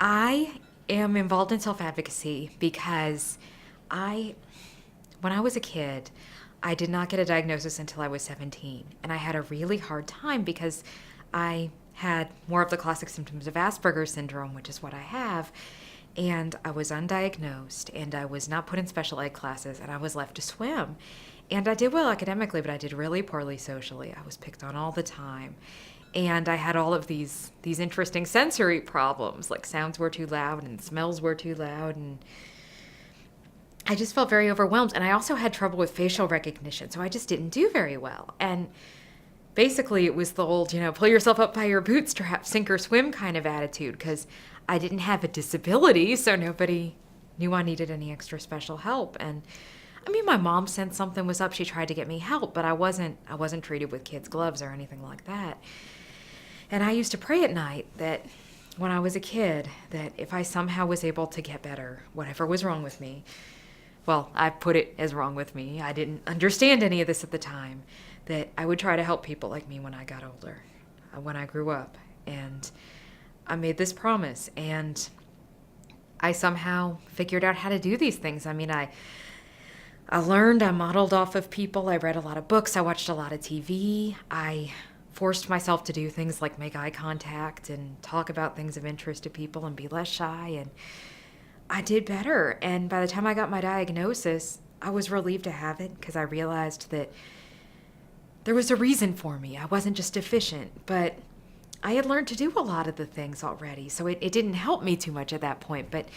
I am involved in self-advocacy because I, when I was a kid, I did not get a diagnosis until I was 17. And I had a really hard time because I had more of the classic symptoms of Asperger's syndrome, which is what I have. And I was undiagnosed and I was not put in special ed classes and I was left to swim. And I did well academically, but I did really poorly socially. I was picked on all the time. And I had all of these interesting sensory problems, like sounds were too loud and smells were too loud, and I just felt very overwhelmed. And I also had trouble with facial recognition, so I just didn't do very well. And basically it was the old, pull yourself up by your bootstraps, sink or swim kind of attitude, because I didn't have a disability, so nobody knew I needed any extra special help. And I mean, my mom sensed something was up. She tried to get me help, but I wasn't treated with kids' gloves or anything like that. And I used to pray at night that when I was a kid, that if I somehow was able to get better, whatever was wrong with me, well, I put it as wrong with me. I didn't understand any of this at the time, that I would try to help people like me when I got older, when I grew up. And I made this promise, and I somehow figured out how to do these things. I mean, I learned, I modeled off of people. I read a lot of books. I watched a lot of TV. I forced myself to do things like make eye contact and talk about things of interest to people and be less shy. And I did better. And by the time I got my diagnosis, I was relieved to have it because I realized that there was a reason for me. I wasn't just deficient, but I had learned to do a lot of the things already. So it didn't help me too much at that point. But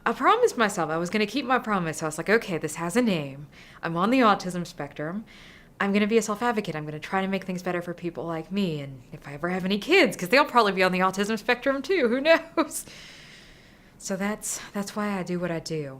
I promised myself I was going to keep my promise. So I was like, okay, this has a name. I'm on the autism spectrum. I'm going to be a self-advocate. I'm going to try to make things better for people like me. And if I ever have any kids, because they'll probably be on the autism spectrum too, who knows? So that's why I do what I do.